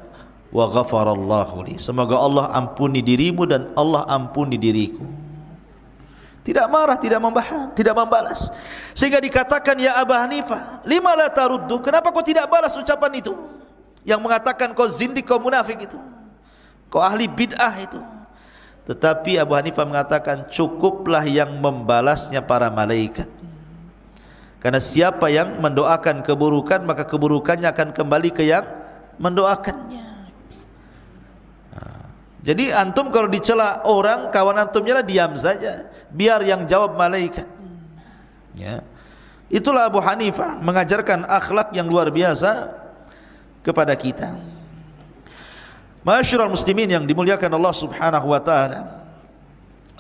wa ghafarallahu li. Semoga Allah ampuni dirimu dan Allah ampuni diriku. Tidak marah, tidak membahas, tidak membalas. Sehingga dikatakan, ya Abu Hanifah, lima la taruddu, kenapa kau tidak balas ucapan itu yang mengatakan kau zindik, kau munafik itu, kau ahli bid'ah itu. Tetapi Abu Hanifah mengatakan, cukuplah yang membalasnya para malaikat. Karena siapa yang mendoakan keburukan, maka keburukannya akan kembali ke yang mendoakannya. Jadi antum kalau dicela orang, kawan antumnya lah diam saja, biar yang jawab malaikat. Ya. Itulah Abu Hanifah mengajarkan akhlak yang luar biasa kepada kita. Ma'asyiral muslimin yang dimuliakan Allah Subhanahu wa taala.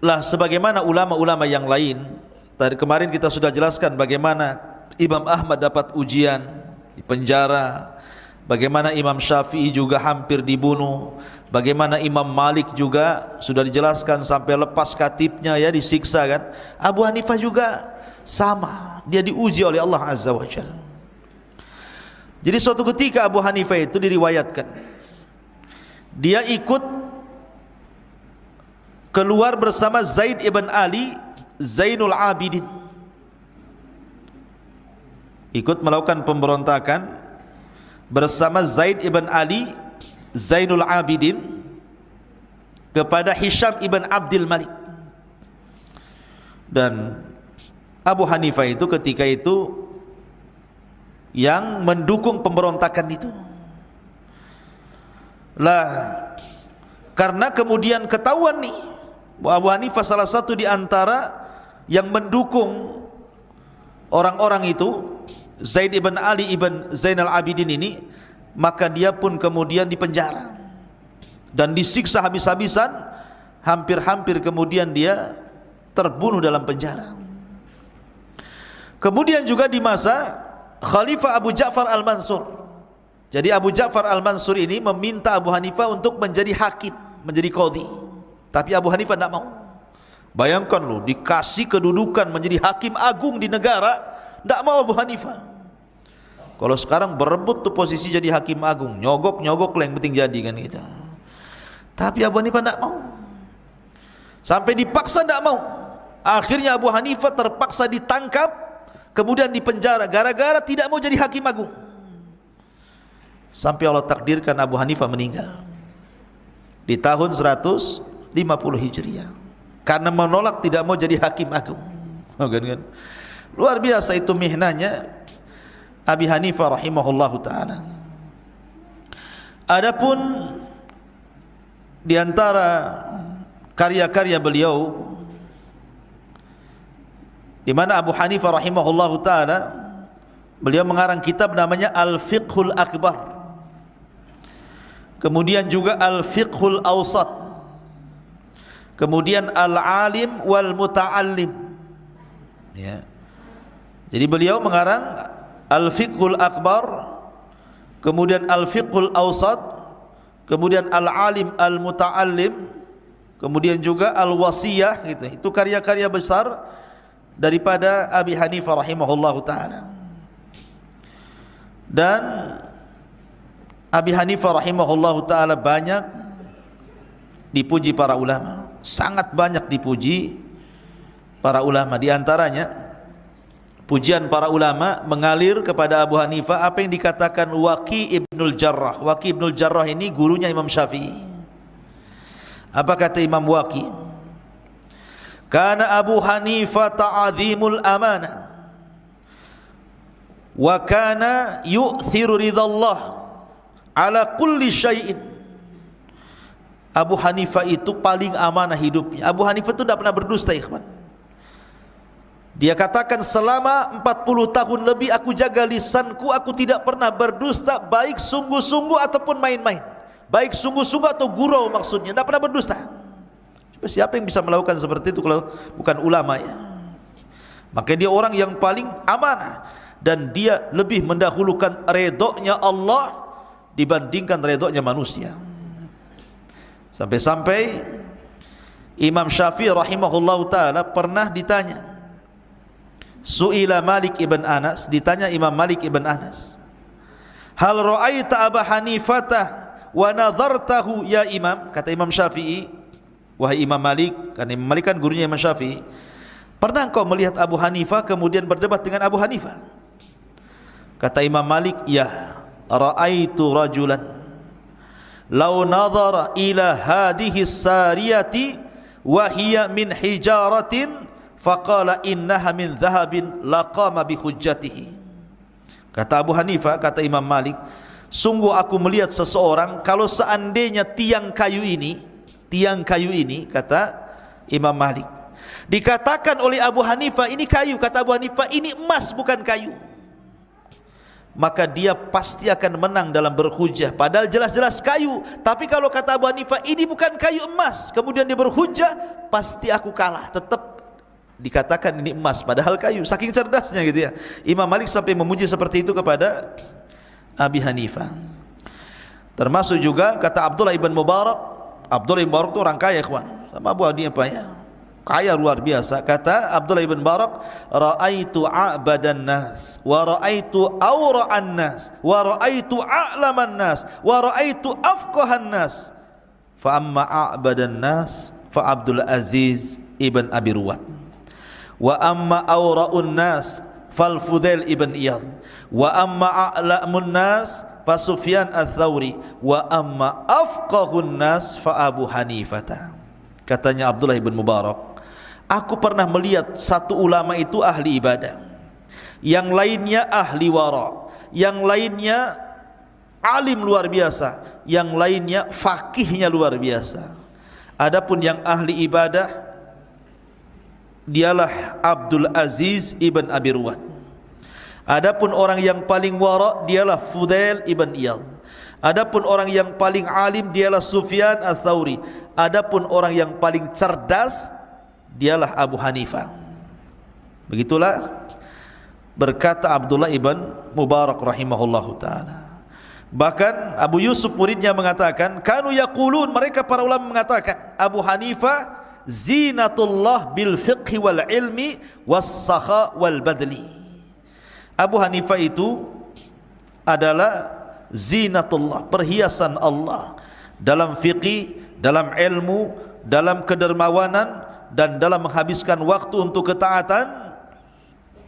Lah sebagaimana ulama-ulama yang lain, tadi kemarin kita sudah jelaskan bagaimana Imam Ahmad dapat ujian di penjara, bagaimana Imam Syafi'i juga hampir dibunuh, bagaimana Imam Malik juga sudah dijelaskan sampai lepas katibnya ya disiksa kan. Abu Hanifah juga sama, dia diuji oleh Allah Azza wa Jalla. Jadi suatu ketika Abu Hanifah itu diriwayatkan, dia ikut keluar bersama Zaid ibn Ali Zainul Abidin, ikut melakukan pemberontakan bersama Zaid ibn Ali Zainul Abidin kepada Hisham ibn Abdul Malik. Dan Abu Hanifah itu ketika itu yang mendukung pemberontakan itu. Lah karena kemudian ketahuan nih bahwa Abu Hanifah salah satu di antara yang mendukung orang-orang itu, Zaid ibn Ali ibn Zainal Abidin ini, maka dia pun kemudian dipenjara dan disiksa habis-habisan, hampir-hampir kemudian dia terbunuh dalam penjara. Kemudian juga di masa Khalifah Abu Ja'far Al-Mansur. Jadi Abu Ja'far Al-Mansur ini meminta Abu Hanifah untuk menjadi hakim, menjadi qadhi. Tapi Abu Hanifah tidak mau. Bayangkan lu, dikasih kedudukan menjadi hakim agung di negara, tidak mau Abu Hanifah. Kalau sekarang berebut tuh posisi jadi hakim agung, nyogok lah yang penting jadi kan gitu. Tapi Abu Hanifah tidak mau. Sampai dipaksa tidak mau. Akhirnya Abu Hanifah terpaksa ditangkap, kemudian dipenjara gara-gara tidak mau jadi hakim agung. Sampai Allah takdirkan Abu Hanifah meninggal di tahun 150 Hijriah. Karena menolak tidak mau jadi hakim agung. Kan? Luar biasa itu mihnanya Abi Hanifah rahimahullahu ta'ala. Adapun di antara karya-karya beliau, di mana Abu Hanifah rahimahullahu ta'ala, beliau mengarang kitab namanya Al-Fiqhul Akbar, kemudian juga Al-Fiqhul Awsat, kemudian Al-Alim wal Muta'allim, ya. Jadi beliau mengarang Al-Fiqhul Akbar, kemudian Al-Fiqhul Awsat, kemudian Al-Alim Al-Muta'allim, kemudian juga Al-Wasiyah gitu. Itu karya-karya besar daripada Abi Hanifah rahimahullahu ta'ala. Dan Abi Hanifah rahimahullahu ta'ala banyak dipuji para ulama, sangat banyak dipuji para ulama. Di antaranya pujian para ulama mengalir kepada Abu Hanifah apa yang dikatakan Waqi ibnul Jarrah. Waqi ibnul Jarrah ini gurunya Imam Syafi'i. Apa kata Imam Waqi? Kana Abu Hanifah ta'azimul amanah wa kana yu'thiru ridallah ala kulli syai'in. Abu Hanifah itu paling amanah hidupnya. Abu Hanifah itu tidak pernah berdusta, ikhwan. Dia katakan selama 40 tahun lebih aku jaga lisanku, aku tidak pernah berdusta, baik sungguh-sungguh ataupun main-main, baik sungguh-sungguh atau gurau maksudnya, tidak pernah berdusta. Siapa yang bisa melakukan seperti itu kalau bukan ulama ya? Maka dia orang yang paling amanah, dan dia lebih mendahulukan redoknya Allah dibandingkan redoknya manusia. Sampai-sampai Imam Syafi'i rahimahullahu ta'ala pernah ditanya, Su'ila Malik ibn Anas, ditanya Imam Malik ibn Anas, hal ra'aita Aba Hanifata wa nadhartahu ya Imam? Kata Imam Syafi'i, wahai Imam Malik, karena Imam Malik kan gurunya Imam Syafi'i, pernah engkau melihat Abu Hanifah kemudian berdebat dengan Abu Hanifah? Kata Imam Malik, ya, ra'aitu rajulan law nadhara ila hadhihi sariyati wa hiya min hijaratin faqala innaha min dhahabin laqama bi hujjatihi. Kata Abu Hanifah, kata Imam Malik, sungguh aku melihat seseorang, kalau seandainya tiang kayu ini, kata Imam Malik, dikatakan oleh Abu Hanifah ini kayu, kata Abu Hanifah ini emas bukan kayu, maka dia pasti akan menang dalam berhujjah, padahal jelas-jelas kayu. Tapi kalau kata Abu Hanifah ini bukan kayu emas, kemudian dia berhujjah, pasti aku kalah, tetap dikatakan ini emas padahal kayu. Saking cerdasnya gitu ya. Imam Malik sampai memuji seperti itu kepada Abi Hanifah. Termasuk juga kata Abdullah ibn Mubarak. Abdullah ibn Mubarak itu orang kaya, ikhwan, sama Abu Hanifah ya, kaya luar biasa. Kata Abdullah ibn Mubarak, ra'aitu a'badan nas wa ra'aitu awra'an nas wa ra'aitu a'laman nas wa ra'aitu afqahan nas, fa amma a'badan nas fa Abdul Aziz ibn Abi Ruwad, wa amma awra'un nas fal Fudail ibn Iyad, wa amma a'lamun nas fa Sufyan ats-Tsauri, wa amma afqahun nas fa Abu Hanifah. Katanya Abdullah ibn Mubarak, aku pernah melihat satu ulama itu ahli ibadah, yang lainnya ahli wara, yang lainnya alim luar biasa, yang lainnya fakihnya luar biasa. Adapun yang ahli ibadah dialah Abdul Aziz ibn Abi Ruwad. Adapun orang yang paling wara dialah Fudail ibn Iyad. Adapun orang yang paling alim dialah Sufyan ats-Tsauri. Adapun orang yang paling cerdas dialah Abu Hanifah. Begitulah berkata Abdullah ibn Mubarak rahimahullahu ta'ala. Bahkan Abu Yusuf muridnya mengatakan, kanu yaqulun, mereka para ulama mengatakan, Abu Hanifah zinatullah bil fiqhi wal ilmi was sakha wal badli. Abu Hanifah itu adalah zinatullah, perhiasan Allah dalam fiqih, dalam ilmu, dalam kedermawanan, dan dalam menghabiskan waktu untuk ketaatan,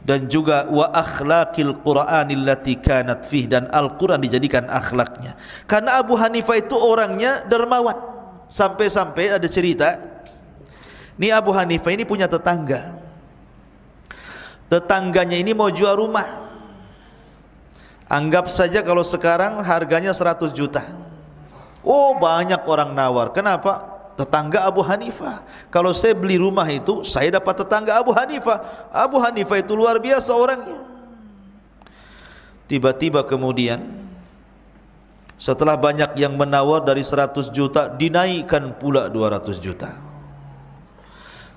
dan juga wa akhlaqil Qur'anil lati kanat fih, dan Al-Quran dijadikan akhlaknya. Karena Abu Hanifah itu orangnya dermawan, sampai-sampai ada cerita, ini Abu Hanifah ini punya tetangga. Tetangganya ini mau jual rumah. Anggap saja kalau sekarang harganya 100 juta. Oh, banyak orang nawar. Kenapa? Tetangga Abu Hanifah. Kalau saya beli rumah itu, saya dapat tetangga Abu Hanifah. Abu Hanifah itu luar biasa orangnya. Tiba-tiba kemudian, setelah banyak yang menawar, dari 100 juta dinaikkan pula 200 juta.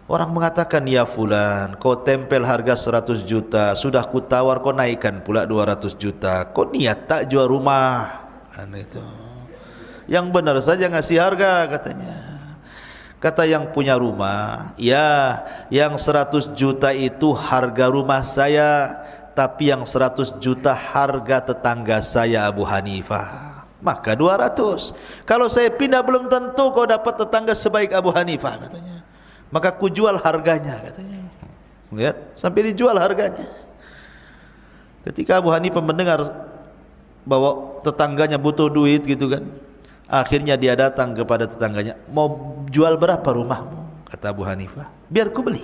Orang mengatakan, ya fulan, kau tempel harga 100 juta, sudah ku tawar, kau naikkan pula 200 juta. Kau niat tak jual rumah? Itu. Yang benar saja ngasih harga, katanya. Kata yang punya rumah, ya, yang 100 juta itu harga rumah saya, tapi yang 100 juta harga tetangga saya Abu Hanifah. Maka 200. Kalau saya pindah belum tentu kau dapat tetangga sebaik Abu Hanifah, katanya. Maka ku jual harganya, katanya. Lihat, sampai dijual harganya. Ketika Abu Hanifah mendengar bahwa tetangganya butuh duit gitu kan, akhirnya dia datang kepada tetangganya, mau jual berapa rumahmu? Kata Abu Hanifah, biar ku beli.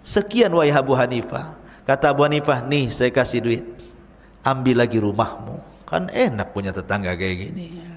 Sekian wahai Abu Hanifah. Kata Abu Hanifah, nih saya kasih duit, ambil lagi rumahmu. Kan enak punya tetangga kayak gini.